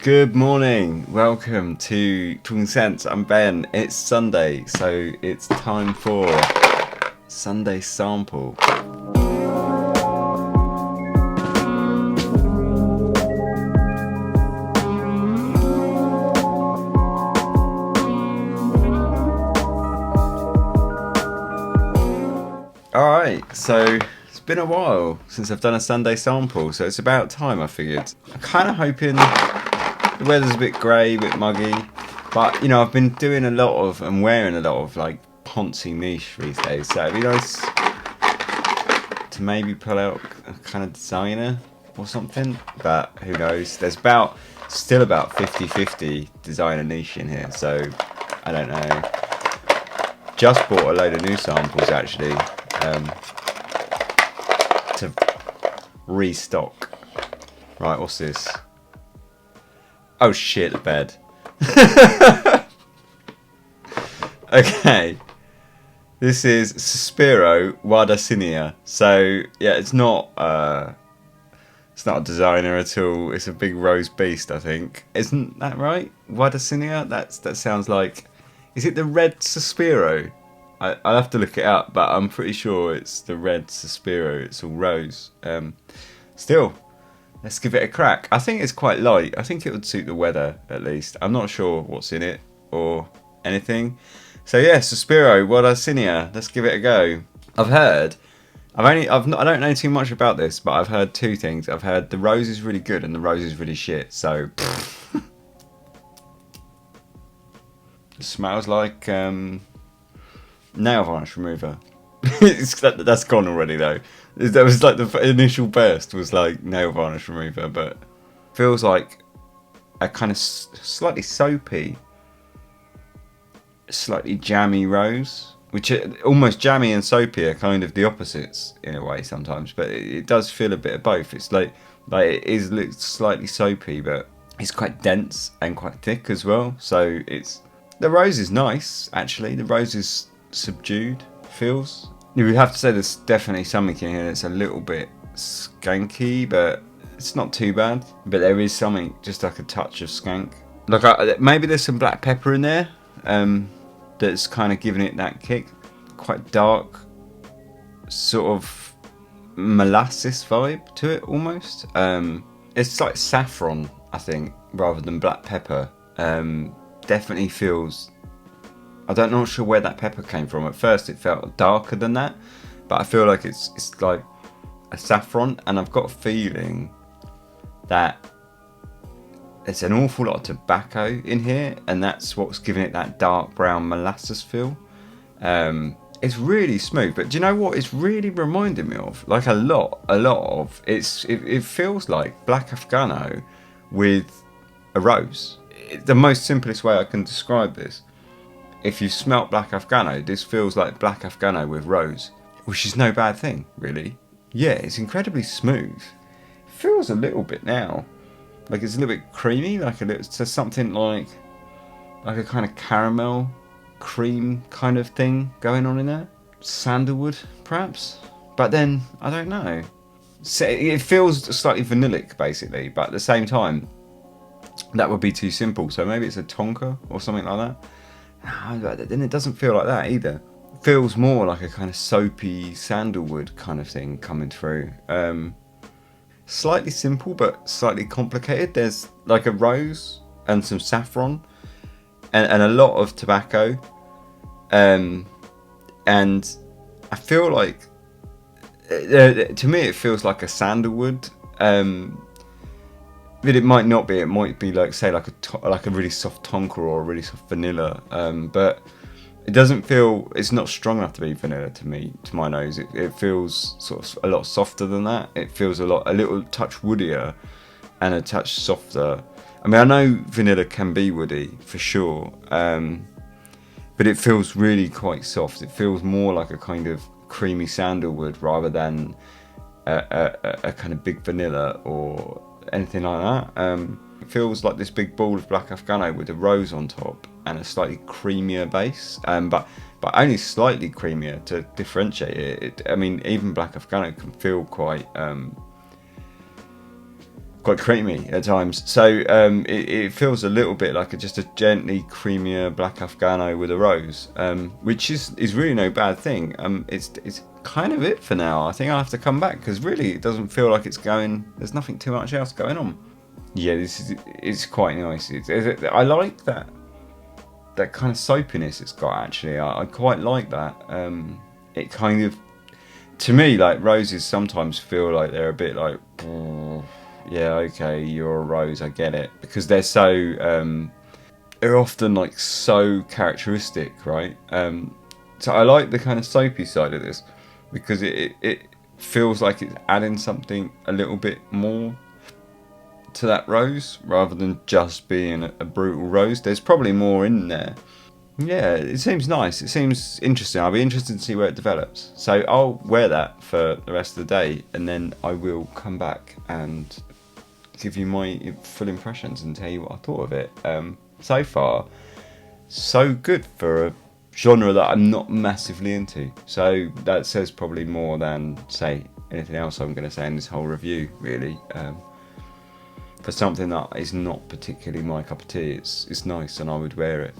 Good morning, welcome to Talking Sense. I'm Ben. It's Sunday, so it's time for Sunday Sample. Alright, so it's been a while since I've done a Sunday Sample, so it's about time, I figured. I'm kind of hoping the weather's a bit grey, a bit muggy, but you know, I've been doing a lot of and wearing a lot of like poncy niche these days, so it'd be nice to maybe pull out a kind of designer or something, but who knows. There's still about 50-50 designer niche in here, so I don't know. Just bought a load of new samples actually to restock. Right, what's this? Oh shit, the bed. Okay. This is Sospiro Wardasina. So yeah, it's not a designer at all. It's a big rose beast, I think. Isn't that right? Wardasina? That sounds like, is it the red Sospiro? I'll have to look it up, but I'm pretty sure it's the red Sospiro. It's all rose. Still, let's give it a crack. I think it's quite light. I think it would suit the weather, at least. I'm not sure what's in it or anything. So yeah, Sospiro Wardasina. Let's give it a go. I don't know too much about this, but I've heard two things. I've heard the rose is really good and the rose is really shit. So it smells like nail varnish remover. That's gone already though. That was like the initial burst was like nail varnish remover, but feels like a kind of slightly soapy, slightly jammy rose, which almost jammy and soapy are kind of the opposites in a way sometimes, but it does feel a bit of both. It's like it looks slightly soapy, but it's quite dense and quite thick as well. So the rose is nice actually. The rose is subdued, feels. You would have to say there's definitely something in here that's a little bit skanky, but it's not too bad. But there is something, just like a touch of skank. Like maybe there's some black pepper in there that's kind of giving it that kick. Quite dark, sort of molasses vibe to it almost. It's like saffron, I think, rather than black pepper. Definitely feels. I'm not sure where that pepper came from. At first it felt darker than that, but I feel like it's like a saffron, and I've got a feeling that there's an awful lot of tobacco in here, and that's what's giving it that dark brown molasses feel. It's really smooth, but do you know what it's really reminding me of? Like a lot of it feels like Black Afgano with a rose. The most simplest way I can describe this. If you've smelt Black Afgano, this feels like Black Afgano with rose, which is no bad thing, really. Yeah, it's incredibly smooth. It feels a little bit now, like it's a little bit creamy, so something like a kind of caramel cream kind of thing going on in there. Sandalwood, perhaps? But then, I don't know. So it feels slightly vanillic, basically, but at the same time, that would be too simple. So maybe it's a tonka or something like that. Then it doesn't feel like that either. It feels more like a kind of soapy sandalwood kind of thing coming through. Slightly simple but slightly complicated. There's like a rose and some saffron and a lot of tobacco, and I feel like to me it feels like a sandalwood, but it might not be. It might be like, say, like a really soft tonka or a really soft vanilla. But it doesn't feel. It's not strong enough to be vanilla to me, to my nose. It feels sort of a lot softer than that. It feels a little touch woodier, and a touch softer. I mean, I know vanilla can be woody for sure, but it feels really quite soft. It feels more like a kind of creamy sandalwood rather than a kind of big vanilla or anything like that. It feels like this big ball of Black Afgano with a rose on top and a slightly creamier base, but only slightly creamier to differentiate it. I mean, even Black Afgano can feel quite quite creamy at times. So it feels a little bit like just a gently creamier black Afghano with a rose, which is really no bad thing. It's kind of it for now. I think I'll have to come back because really it doesn't feel like it's going. There's nothing too much else going on. Yeah, it's quite nice. I like that kind of soapiness it's got. Actually, I quite like that. It kind of, to me, like roses sometimes feel like they're a bit like, yeah, okay, you're a rose, I get it, because they're so they're often like so characteristic, right? So I like the kind of soapy side of this because it feels like it's adding something a little bit more to that rose rather than just being a brutal rose. There's probably more in there. Yeah, it seems nice. It seems interesting. I'll be interested to see where it develops. So I'll wear that for the rest of the day, and then I will come back and give you my full impressions and tell you what I thought of it. So far, so good for a genre that I'm not massively into. So that says probably more than, say, anything else I'm going to say in this whole review, really. For something that is not particularly my cup of tea, it's nice and I would wear it.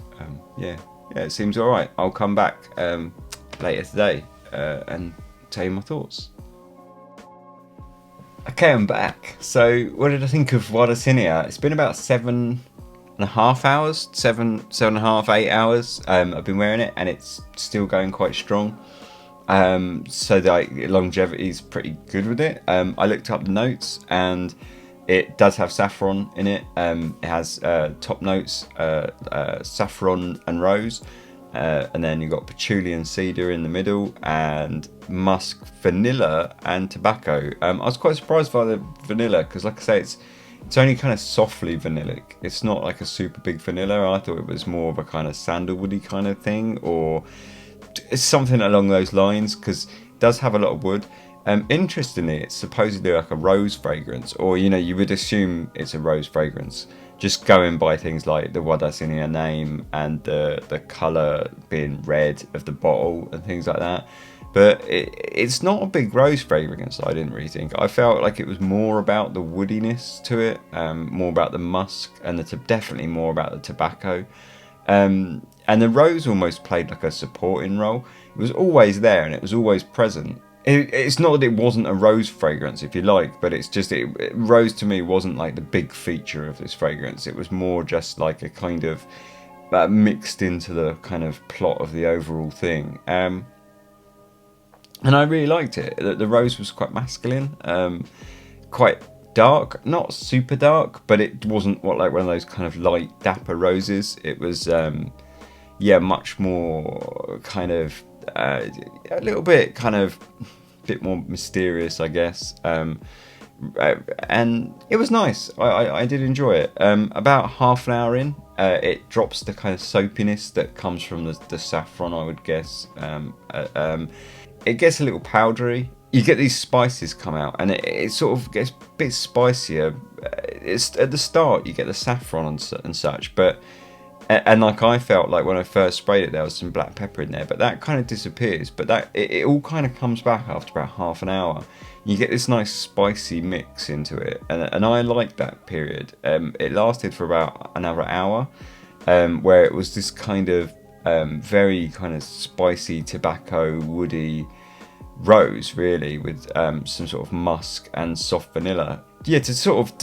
Yeah, it seems alright. I'll come back later today and tell you my thoughts. Okay, I'm back. So what did I think of Wardasina? It's been about 7.5 hours, 7.5, 8 hours. I've been wearing it and it's still going quite strong. So the longevity is pretty good with it. I looked up the notes and it does have saffron in it. It has top notes, saffron and rose, and then you've got patchouli and cedar in the middle, and musk, vanilla, and tobacco. I was quite surprised by the vanilla because, like I say, it's only kind of softly vanillic. It's not like a super big vanilla. I thought it was more of a kind of sandalwoody kind of thing, or it's something along those lines because it does have a lot of wood. Interestingly, it's supposedly like a rose fragrance, or you would assume it's a rose fragrance, just going by things like the Wardasina name and the colour being red of the bottle and things like that. But it's not a big rose fragrance, I didn't really think. I felt like it was more about the woodiness to it, more about the musk, and definitely more about the tobacco. And the rose almost played like a supporting role. It was always there and it was always present. It's not that it wasn't a rose fragrance, if you like, but it's just rose to me wasn't like the big feature of this fragrance. It was more just like a kind of mixed into the kind of plot of the overall thing. And I really liked it. The rose was quite masculine, quite dark, not super dark, but it wasn't like one of those kind of light dapper roses. It was much more kind of a little bit kind of bit more mysterious, I guess, and it was nice. I did enjoy it. About half an hour in, it drops the kind of soapiness that comes from the saffron, I would guess. It gets a little powdery. You get these spices come out, and it sort of gets a bit spicier. It's at the start you get the saffron and such, but and like I felt like when I first sprayed it, there was some black pepper in there, but that kind of disappears. But it all kind of comes back after about half an hour. You get this nice spicy mix into it, and I liked that period. It lasted for about another hour, where it was this kind of very kind of spicy tobacco woody rose, really, with some sort of musk and soft vanilla. Yeah, to sort of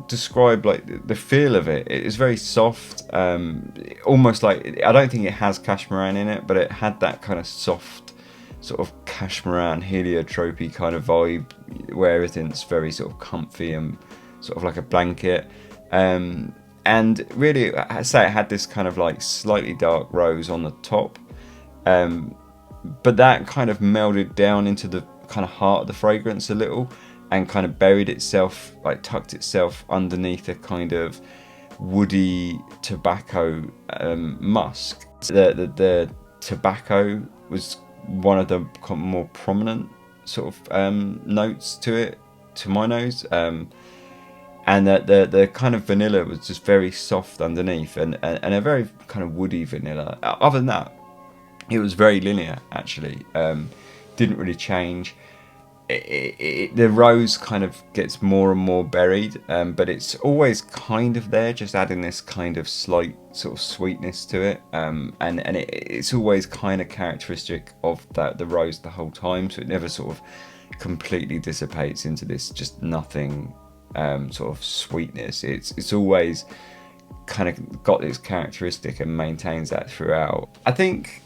describe like the feel of it, it's very soft, almost like, I don't think it has cashmeran in it, but it had that kind of soft sort of cashmeran heliotropy kind of vibe where everything's very sort of comfy and sort of like a blanket. And really, I say it had this kind of like slightly dark rose on the top, but that kind of melded down into the kind of heart of the fragrance a little, and kind of buried itself, like tucked itself underneath a kind of woody tobacco musk. The tobacco was one of the more prominent sort of notes to it, to my nose, and the kind of vanilla was just very soft underneath, and a very kind of woody vanilla. Other than that, it was very linear, actually. Didn't really change. the rose kind of gets more and more buried, but it's always kind of there, just adding this kind of slight sort of sweetness to it, and it's always kind of characteristic of the rose the whole time, so it never sort of completely dissipates into this just nothing sort of sweetness. It's always kind of got this characteristic and maintains that throughout. I think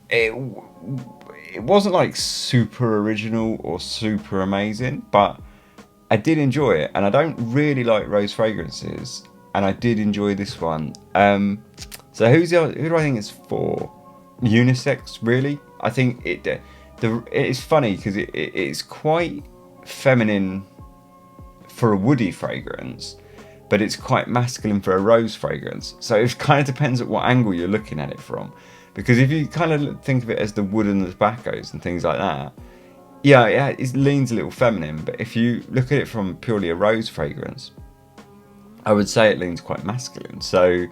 it wasn't like super original or super amazing, but I did enjoy it, and I don't really like rose fragrances, and I did enjoy this one. So who do I think it's for? Unisex, really. I think it's funny because it's quite feminine for a woody fragrance, but it's quite masculine for a rose fragrance. So it kind of depends at what angle you're looking at it from. Because if you kind of think of it as the wood and the tobaccos and things like that, yeah, it leans a little feminine. But if you look at it from purely a rose fragrance, I would say it leans quite masculine. So,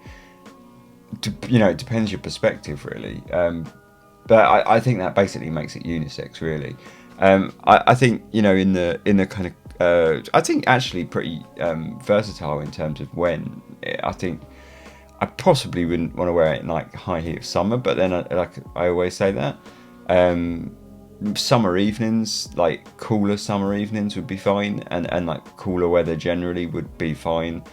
it depends your perspective, really. But I think that basically makes it unisex, really. I think, in the kind of, I think actually pretty versatile in terms of when. I think I possibly wouldn't want to wear it in like high heat of summer, but then I always say that summer evenings, like cooler summer evenings, would be fine, and like cooler weather generally would be fine.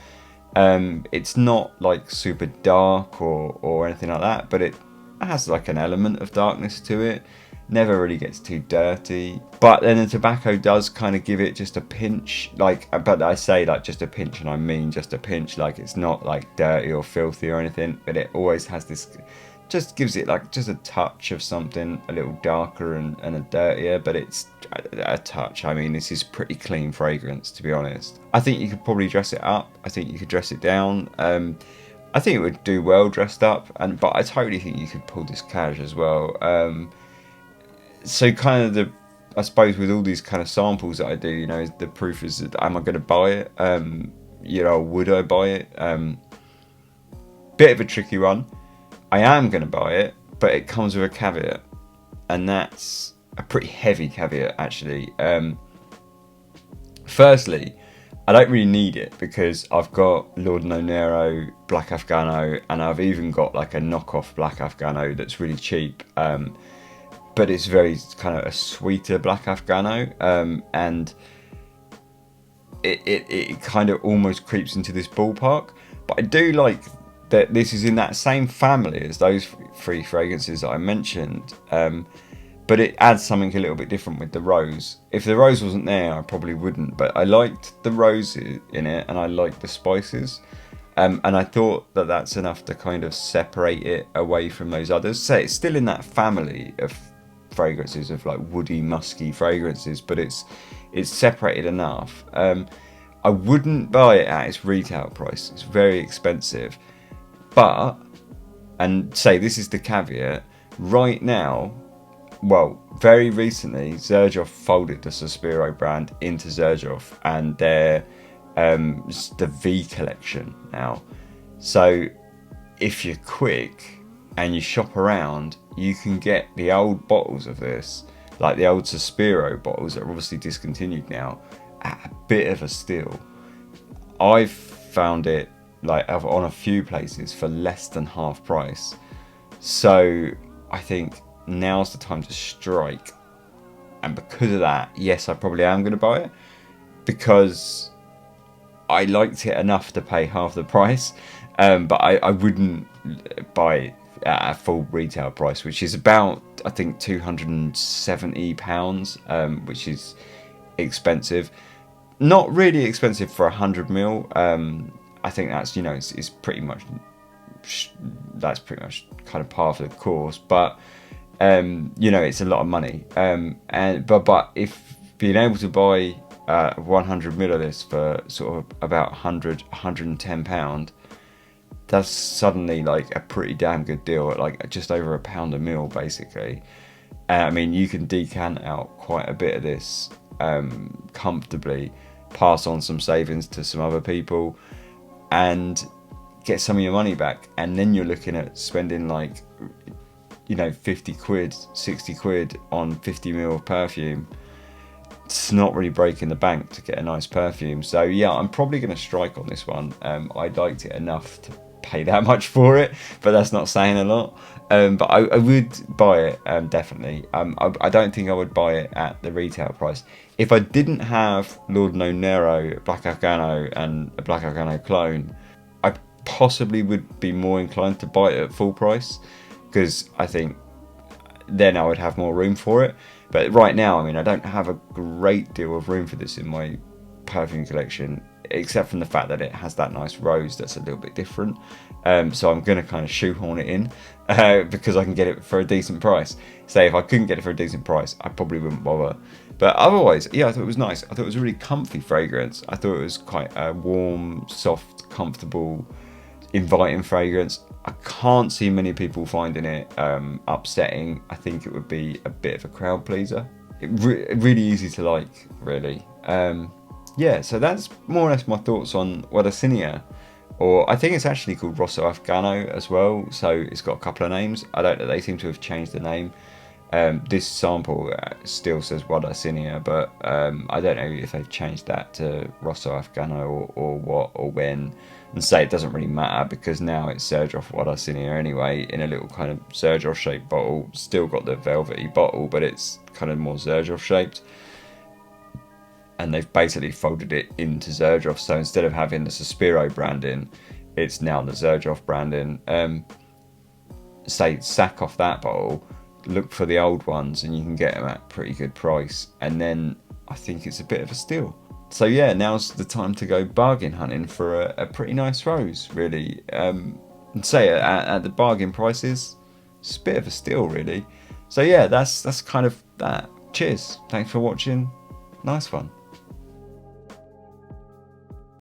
It's not like super dark or anything like that, but it has like an element of darkness to it. Never really gets too dirty, but then the tobacco does kind of give it just a pinch, but I say like just a pinch, and I mean just a pinch, like it's not like dirty or filthy or anything, but it always has this, just gives it like just a touch of something a little darker and a dirtier, but it's a touch. I mean, this is pretty clean fragrance, to be honest. I think you could probably dress it up. I think you could dress it down. I think it would do well dressed up, but I totally think you could pull this cash as well. So kind of I suppose with all these kind of samples that I do, the proof is that am I going to buy it? Would I buy it? Bit of a tricky one. I am going to buy it, but it comes with a caveat, and that's a pretty heavy caveat, actually. Firstly, I don't really need it because I've got Lord Nero Black Afgano, and I've even got like a knockoff Black Afgano that's really cheap. But it's very kind of a sweeter Black Afgano, and it kind of almost creeps into this ballpark. But I do like that this is in that same family as those three fragrances that I mentioned, but it adds something a little bit different with the rose. If the rose wasn't there, I probably wouldn't, but I liked the rose in it, and I liked the spices, and I thought that that's enough to kind of separate it away from those others. So it's still in that family of fragrances, of like woody, musky fragrances, but it's separated enough. I wouldn't buy it at its retail price. It's very expensive. But, and say this is the caveat, right now, well, very recently, Xerjoff folded the Sospiro brand into Xerjoff, and they're the V collection now. So if you're quick and you shop around, you can get the old bottles of this, like the old Sospiro bottles that are obviously discontinued now, at a bit of a steal. I've found it like on a few places for less than half price. So I think now's the time to strike. And because of that, yes, I probably am going to buy it, because I liked it enough to pay half the price. But I wouldn't buy it at a full retail price, which is about, I think, £270, which is expensive. Not really expensive for 100ml. I think that's, it's pretty much, that's pretty much kind of par for the course, but it's a lot of money. But if being able to buy 100ml of this for sort of about £110, that's suddenly like a pretty damn good deal at like just over £1 a mil, basically. I mean, you can decant out quite a bit of this comfortably, pass on some savings to some other people, and get some of your money back. And then you're looking at spending like, 50 quid, 60 quid on 50ml of perfume. it's not really breaking the bank to get a nice perfume. So yeah, I'm probably going to strike on this one. I liked it enough to pay that much for it, but that's not saying a lot. But I would buy it, definitely. I don't think I would buy it at the retail price. If I didn't have Lord No Nero, Black Afgano, and a Black Afgano clone, I possibly would be more inclined to buy it at full price, because I think then I would have more room for it. But right now, I mean, I don't have a great deal of room for this in my perfume collection, except from the fact that it has that nice rose that's a little bit different. So I'm going to kind of shoehorn it in because I can get it for a decent price. Say if I couldn't get it for a decent price, I probably wouldn't bother. But otherwise, yeah, I thought it was nice. I thought it was a really comfy fragrance. I thought it was quite a warm, soft, comfortable, inviting fragrance. I can't see many people finding it upsetting. I think it would be a bit of a crowd pleaser. Really easy to like, really. Yeah, so that's more or less my thoughts on Wardasina, or I think it's actually called Rosso Afgano as well. So it's got a couple of names. I don't know. They seem to have changed the name. This sample still says Wardasina, but I don't know if they've changed that to Rosso Afgano or what or when. And say it doesn't really matter because now it's Xerjoff Wardasina anyway, in a little kind of Xerjoff shaped bottle. Still got the velvety bottle, but it's kind of more Xerjoff shaped. And they've basically folded it into Xerjoff. So instead of having the Sospiro branding, it's now the Xerjoff branding. Say sack off that bottle, look for the old ones, and you can get them at a pretty good price. And then I think it's a bit of a steal. So yeah, now's the time to go bargain hunting for a pretty nice rose, really. And say at the bargain prices, it's a bit of a steal, really. So yeah, that's kind of that. Cheers. Thanks for watching. Nice one.